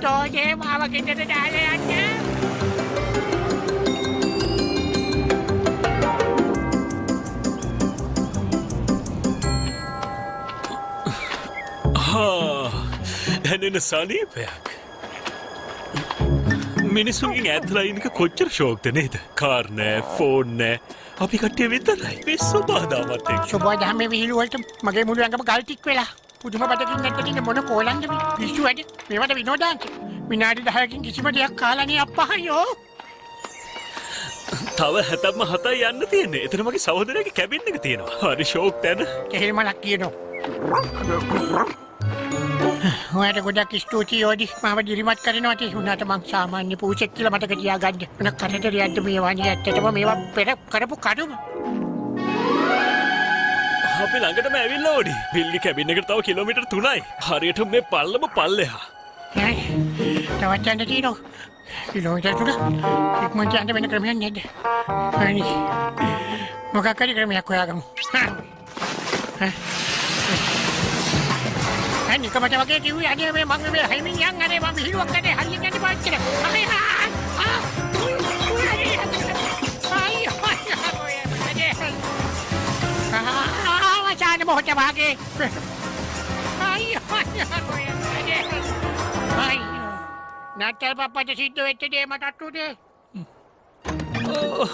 තෝජේ මාව ගෙදර දාලා යන්න. දැනෙන සනීපයක්. මිනිසුන්ගෙන් ඈත්ලා ඉන්නක කොච්චර ෂෝක්ද නේද? කාර් නෑ, ෆෝන් නෑ. අපි කට්ටිය විතරයි. මේ සුබදාමත් එක්ක. සුබදාමේ විහිළු වලට මගේ මුළු ඇඟම ගල් ටික වෙලා. පුදුම බඩකින් නැත්තේ මොන කොලන්ද මේ? පිස්සු වැඩ. මේවට විනෝදාංශ. විනාඩි 10කින් කිසිම දෙයක් කාලා නේ අප්පහයෝ. තව 7යි යන්න තියෙන්නේ. එතන මගේ සහෝදරයාගේ කැබින් එක තියෙනවා. හරි ෂෝක් තැන. කෙහෙල් මලක් කියනවා. ඔයාට ගොඩක් ස්තුතියි ඕඩි. මාව දිරිමත් කරනවා තේ. උනාට මං සාමාන්‍ය පූසෙක් කියලා මතක තියාගන්න. මොන කරදරයක්ද මේ වගේ ඇත්තටම මේවා පෙර කරපු කඩුම. අපි ළඟටම ඇවිල්ලා ඕඩි. බිල්ලි කැබින් එකට තව කිලෝමීටර් 3යි. හරියට මේ පල්ලම පල්ලෙහා. තවත් යන්න තියෙනවා. කිලෝමීටර් 3. ඉක්මනට යන්න වෙන ක්‍රමයක් නැද්ද? හරි. මොකක් හරි ක්‍රමයක් හොයාගමු. නිකමට වගේ කිව්වේ අනේ මේ මම මේ හැමින් යන් අනේ මම හිරුවක් කඩේ හරියට යන්න පාත් කියලා. වචාන මොහොත වාගේ. නැත්තල් පප්පට සිද්ධ වෙච්ච දේ මටත් උදේ.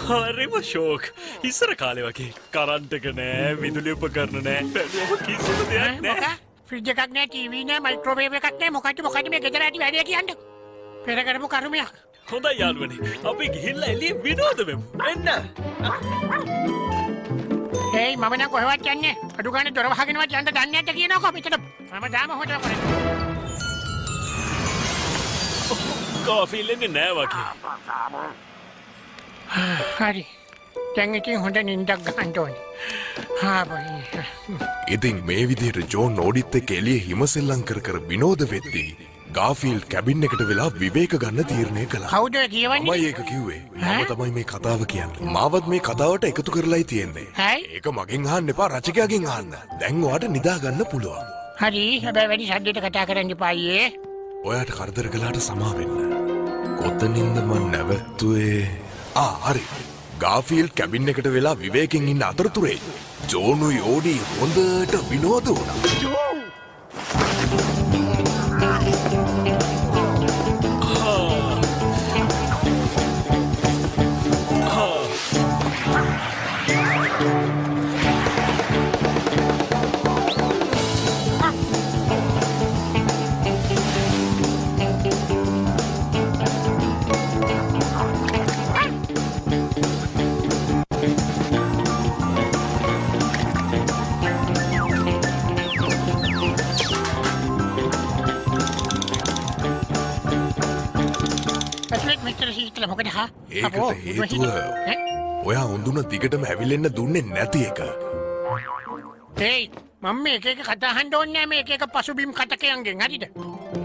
හරිම ෂෝක්. ඉස්සර කාලේ වගේ කරන්ට් එක නෑ, විදුලි උපකරණ නෑ. බැලුවම කිසිම දෙයක් නෑ. ෆ්‍රිජ් එකක් නෑ, ටීවී නෑ, මයික්‍රෝවේව් එකක් නෑ. මොකද්ද මේ ගෙදර ඇති වැඩේ කියන්නේ? පෙර කරපු කර්මයක්. හොඳයි යාළුවනේ. අපි ගිහිල්ලා එළියේ විනෝද වෙමු. එන්න. හේයි මම නම් කොහෙවත් යන්නේ. අඩු ගානේ දොර වහගෙනවත් යන්න දන්නේ නැද්ද කියනකො මෙතන. මම දාම හොදලා කරේ. කාෆි ඉල්ලන්නේ නෑ වගේ. හරි. දැන් ඉතින් හොඳ නිින්දක් ගන්න ඕනේ. ඉතින් මේ විදිහට ජෝන් ඕඩිත් එක්ක එළියේ හිමසෙල්ලම් කර විනෝද වෙද්දී ගාෆීල්ඩ් කැබින් එකට වෙලා විවේක ගන්න තීරණය කළා. කවුද කියවන්නේ? මම ඒක කිව්වේ. මම තමයි මේ කතාව කියන්නේ. මාවත් මේ කතාවට එකතු කරලායි තියෙන්නේ. ඒක මගෙන් අහන්න එපා, රචකයාගෙන් අහන්න. දැන් ඔයාට නිදා ගන්න පුළුවන්. හරි. හැබැයි වැඩි ශබ්දයකට කතා කරන්න එපා අයියේ. ඔයාට කරදර කළාට සමා වෙන්න. කොතනින්ද මම නැවතුනේ? හරි. ගාෆීල්ඩ් කැබින් එකට වෙලා විවේකෙන් ඉන්න අතරතුරේ ජෝනුයි ඕඩි හොඳට විනෝද වුණා. ඒකට හේතුව ඔයා හොඳුන දිගටම ඇවිලෙන්න දුන්නේ නැති එක. හේයි මම මේක කතා අහන්න ඕනේ නෑ මේක පසුබිම් කටකයන්ගෙන් හරිද?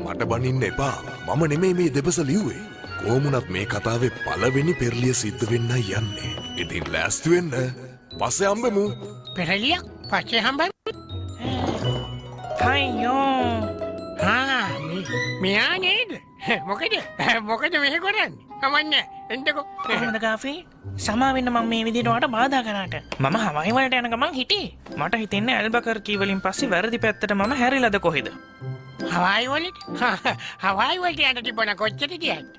මට බනින්න එපා. මම නෙමෙයි මේ දෙබස ලිව්වේ. කොහොමුණත් මේ කතාවේ පළවෙනි පෙරලිය සිද්ධ වෙන්නයි යන්නේ. ඉතින් ලෑස්ති වෙන්න. පස්සේ හම්බෙමු. පෙරලියක්? පස්සේ හම්බෙමු. අයියෝ. මෙයා නේද? මොකද මෙහෙ කරන්නේ? කමන්නේ. එන්නකෝ. කොහොමද ගාෆී? සමාවෙන්න මම මේ විදිහට ඔයාලට බාධා කරාට. මම හවයි වලට යන ගමන් හිටියේ. මට හිතෙන්නේ ඇල්බකර්කී වලින් පස්සේ වැරදි පැත්තට මම හැරිලාද කොහෙද? හවයි වලට? හවයි වලට යන්න තිබුණ කොච්චරද කියන්නේ?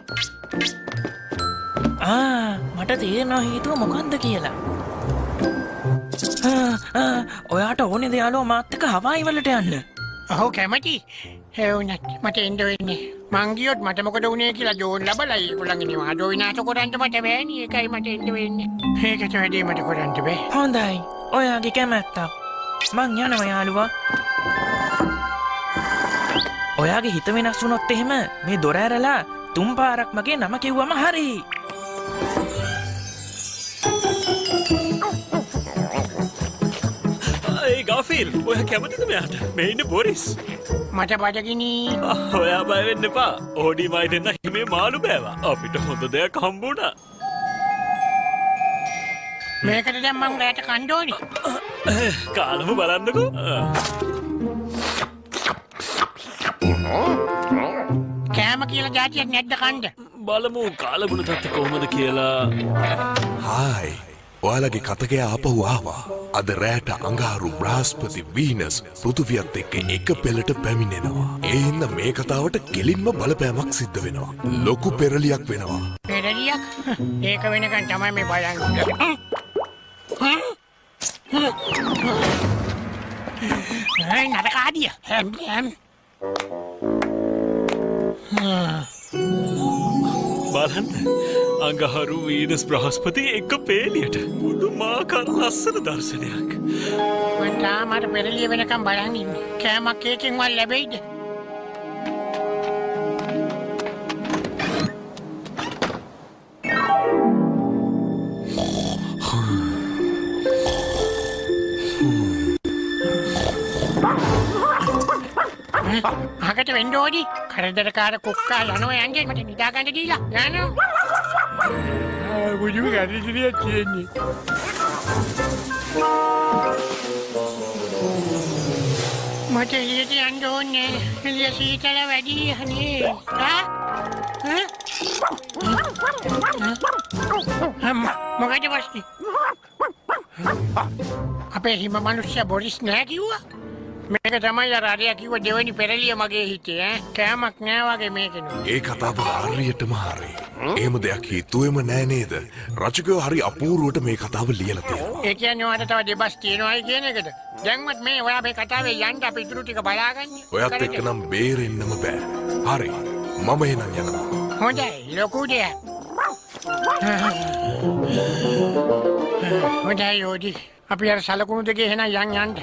මට තේරෙනවා හේතුව මොකන්ද කියලා. ඔයාට ඕනේ ද යාළුවා මාත් එක්ක හවයි වලට යන්න? ඔව් කැමති. ඒ වුණත් මට එන්න වෙන්නේ. මං ගියොත් මට මොකද වුනේ කියලා ජෝන් ලබලා ඒගොල්ලන්ගේ නිවාඩුව විනාශ කරන්න මට බෑනේ. ඒකයි මට එන්න වෙන්නේ. ඒකට වැඩි මට කරන්න බෑ. හොඳයි. ඔයාගේ කැමැත්තක්. මං යනවා යාළුවා. ඔයාගේ හිත වෙනස් වුණොත් එහෙම මේ දොර ඇරලා 3 පාරක් මගේ නම කිව්වම හරි. ගාෆීල් ඔයා කැමතිද මෙයාට? මේ ඉන්නේ බොරිස්. මට බඩගිනි. ඔයා බය වෙන්න එපා. ඕඩි මයි දෙන්න හිමේ මාළු බෑවා. අපිට හොඳ දෙයක් හම්බුණා. මේකට දැන් මං රැට කන්න ඕනි. කාලම බලන්නකෝ. කෑම කෑම කියලා જાතියක් නැද්ද කන්ද? බලමු කාලගුණ තත්ත්ව කොහොමද කියලා. හායි ඔයාලගේ කතකය ආපහු ආවා. අද රෑට අඟහරු බ්‍රහස්පති වීනස් පෘථිවියත් එක්ක එක පෙළට පැමිණෙනවා. ඒ හින්දා මේ කතාවට කෙලින්ම බලපෑමක් සිද්ධ වෙනවා. ලොකු පෙරලියක් වෙනවා. පෙරලියක්? ඒක වෙනකන් තමයි මේ බලන්නේ. Ay, නරකාදිය. බලන්න අඟහරු වීනස් බ්‍රහස්පති එක පේලියට පුදුමාකාර ලස්සන දර්ශනයක්. මට තාමත් පෙරලිය වෙනකම් බලන් ඉන්නේ. කෑමක් එකකින්වත් ලැබෙයිද? අහකට වෙන්න ඕනි. කරදරකාර කුක්කා යනවා යන්නේ මට නිදා ගන්න දීලා. යනවා. බුදු ගාදිරිය කියන්නේ. මට එළියට යන්න ඕනේ. එළිය සීතල වැඩි අනේ. මොකද වස්ති? අපේ හිම මිනිස්සු බොරිස් නෑ කිව්වා. මේක තමයි අර අරයා කිව්ව දෙවෙනි පෙරලිය මගේ හිතේ ඈ. කෑමක් නෑ වගේ මේකෙනු. ඒ කතාව හරියටම හරි. එහෙම දෙයක් හිතුවේම නෑ නේද? රචකයෝ හරි අපූර්වට මේ කතාව ලියලා තියෙනවා. ඒ කියන්නේ ඔයාලට තව දෙබස් තියෙනවායි කියන එකද? දැන්වත් මේ ඔයා මේ කතාවේ යන්න අපි ඉතුරු ටික බලාගන්නේ. ඔයත් එක්ක නම් බේරෙන්නම බෑ. හරි. මම එනං යනවා. හොඳයි ලොකු දෙයක්. හොඳයි යෝඩි. අපි අර සලකුණු දෙකේ එහෙනම් යන්න.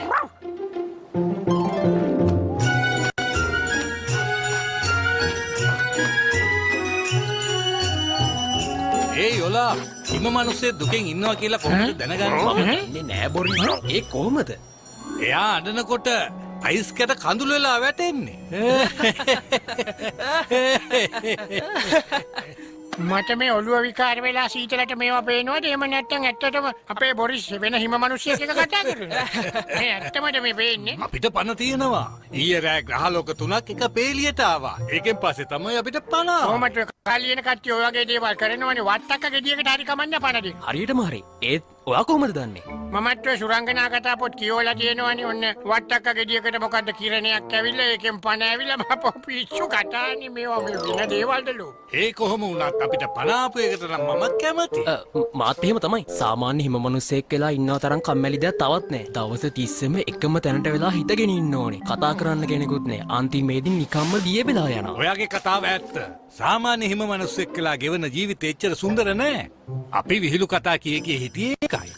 ඒ යොලා හිම මිනිස්සේ දුකෙන් ඉන්නවා කියලා කොහොමද දැනගන්නේ? ඉන්නේ නෑ බොරිස්. ඒ කොහමද? එයා අඬනකොට අයිස් කැට කඳුළු වෙලා වැටෙන්නේ. මට මේ ඔළුව විකාර වෙලා සීතලට මේවා පේනවද? එහෙම නැත්නම් ඇත්තටම අපේ බොරිස් වෙන හිම මිනිස්සෙක් එක කතා කරනවා. මේ ඇත්තමද මේ පේන්නේ? අපිට පණ තියෙනවා. ඊයේ රෑ ග්‍රහලෝක 3ක් එක පේලියට ආවා. ඒකෙන් පස්සේ තමයි අපිට පණ ආවා. කොහොමද කාලියන කට්ටිය ඔය වගේ දේවල් කරනවනේ වත්තක්ක ගෙඩියකට හරි කමන්න පණ දෙන්න. හරියටම හරි. ඒත් ඔයා කොහමද දන්නේ? මමත් ඔය සුරංගනා කතා පොත් කියවලා තියෙනවනේ. ඔන්න වත්තක්ක ගෙඩියකට මොකද්ද කිරණයක් ඇවිල්ලා ඒකෙන් පණ ඇවිල්ලා මම පිස්සු කතානේ මේවා මේ වෙන දේවල්ද ලෝ. ඒ කොහොම වුණත් අපිට පණ ආපු එකට නම් මම කැමති. මාත් එහෙම තමයි. සාමාන්‍ය හිම මිනිස්සෙක් වෙලා ඉන්නව තරම් කම්මැලි දෙයක් තවත් නෑ. දවස් 30ෙම එකම තැනට වෙලා හිටගෙන ඉන්න ඕනේ. කතා කරන්න කෙනෙකුත් නෑ. අන්තිමේදී නිකම්ම දිය වෙලා යනවා. ඔයාගේ කතාව ඇත්ත. සාමාන්‍ය හිම මිනිස්සෙක් කියලා ගෙවන ජීවිතේ එච්චර සුන්දර නෑ. අපි විහිළු කතා කිය හිටියේ ඒකයි.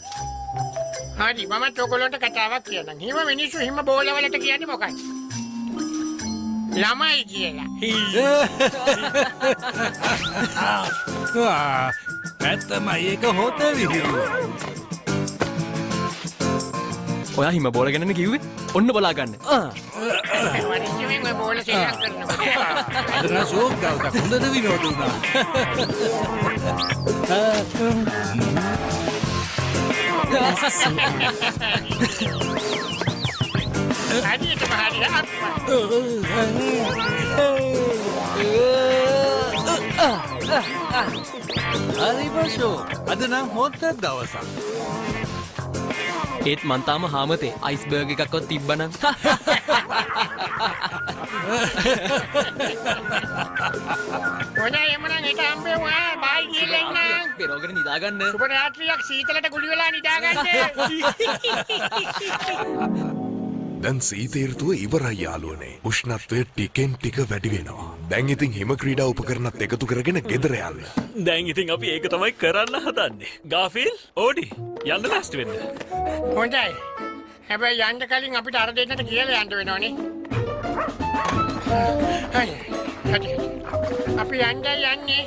හරි මමත් ඔයගොල්ලන්ට කතාවක් කියන්නම්. හිම මිනිස්සු හිම බෝලවලට කියන්නේ මොකක්ද? ළමයි කියලා. ඇත්තමයි ඒක හොත විහිළුව. ඔයා හිම බෝල ගැනනේ කිව්වේ? ඔන්න බලා ගන්න. වරින්චෙන් ඔය බෝල සේයක් කරනවා. අද නම් ෂෝක් ගාවක හොඳද විනෝද වුණා. හරියටම හරි හරි බෂෝ අද නම් හොත දවසක්. ඒත් මං තාම හාමතේ අයිස්බර්ග් එකක්වත් තිබ්බනම්. හොඳයි එමනම් ඊට හම්බෙමු ආ බයි කියලා ඉන්නම්. පෙරෝගෙන නිදාගන්න. සුබ රාත්‍රියක් සීතලට ගුලි වෙලා නිදාගන්න. දැන් සීත ඍතුව ඉවරයි යාළුවනේ. උෂ්ණත්වය ටිකෙන් ටික වැඩි වෙනවා. දැන් ඉතින් හිම ක්‍රීඩා උපකරණත් එකතු කරගෙන ගෙදර යන්න. දැන් ඉතින් අපි ඒක තමයි කරන්න හදන්නේ. ගාෆිල් ඕඩි යන්න ලෑස්ති වෙන්න. හොඳයි. හැබැයි යන්න කලින් අපිට අර දෙන්නට කියලා යන්න වෙනවනේ. හරි. අපි යන්නේ.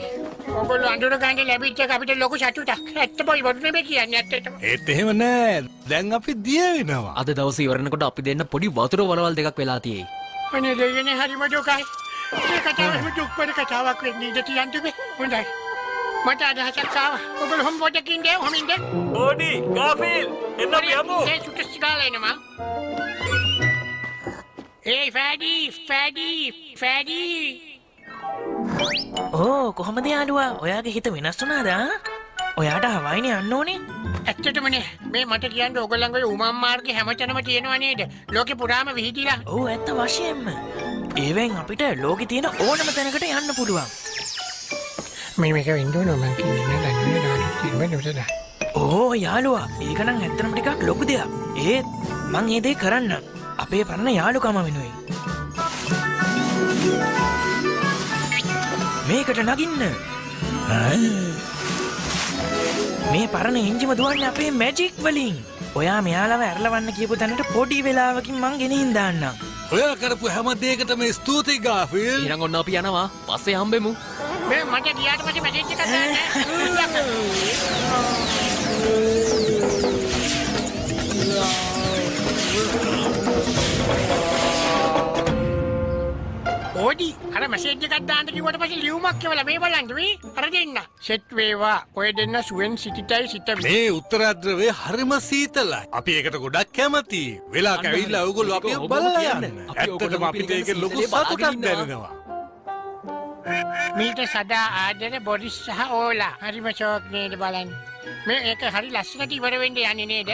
ඔයගොල්ලෝ අඳුර ගන්න ලැබිච්ච එක අපිට ලොකු සතුටක්. ඇත්ත බොල් බොරු නෙමෙයි කියන්නේ ඇත්තටම. ඒත් එහෙම නෑ. දැන් අපි දිය වෙනවා. අද දවසේ ඉවරනකොට අපි දෙන්න පොඩි වතුර වලවල් දෙකක් වෙලා තියෙයි. අනේ දෙයනේ හරිම දුකයි. මේ කතාවෙම දුක්පර කතාවක් වෙන්නේ ඉඳ තියන්දුවේ. හොඳයි. මට අදහසක් ආවා. ඔයගොල්ලෝ හම් පොඩකින් දෙව හමින්ද? ඕඩි ගාෆිල් එන්න අපි යමු. ඒ සුටස් ගාලා එනවා. ඒ ෆැඩි. ඕ කොහොමද යාළුවා ඔයාගේ හිත වෙනස් වුණාද ඔයාට හවයිනේ යන්න ඕනේ ඇත්තටමනේ මේ මට කියන්න ඔයගොල්ලන්ගේ උමම් මාර්ගේ හැමතැනම තියෙනවා නේද? ලෝකෙ පුරාම විහිදිලා. ඔව් ඇත්ත වශයෙන්ම ඒවෙන් අපිට ලෝකෙ තියෙන ඕනම තැනකට යන්න පුළුවන් මේක වෙන්න ඕන මං කියන්නේ නේද? ඕ යාළුවා ඒක නම් ඇත්තටම ටිකක් ලොකු දෙයක් ඒත් මං ඒ දේ කරන්නම් අපේ පරණ යාළුකම වෙනුවෙන් මේකට නගින්න මේ පරණ එන්ජිම දුවන්නේ අපේ මැජික් වලින් ඔයා මෙයාලව ඇරලවන්න කියපු තැනට පොඩි වෙලාවකින් මං ගෙනින් දාන්නම් ඔයා කරපු හැම දෙයකටම ස්තුතියි ගාෆිල්. ඊළඟ ඔන්න අපි යනවා. පස්සේ හම්බෙමු. මේ මට ගියාට පස්සේ මැසේජ් එකක් දාන්න. ඕඩි අර මැසේජ් එකක් දාන්න කිව්වට පස්සේ ලියුමක් කියලා මේ බලන්න මේ අර දෙන්න. සෙට් වේවා. ඔය දෙන්න සුවෙන් සිටිතයි සිට මේ උත්තරාද්‍රවේ හරිම සීතලයි. අපි ඒකට ගොඩක් කැමතියි. වෙලා කැවිලා ඔයගොල්ලෝ අපිව බලලා යන්න. ඇත්තටම අපිට ඒක ලොකු සතුටක් දැනෙනවා. මීට සදා ආදර බොරිස් සහ ඕලා. හරිම ෂෝක් නේද බලන්න. මේ ඒක හරි ලස්සනට ඉවර වෙන්න යන්නේ නේද?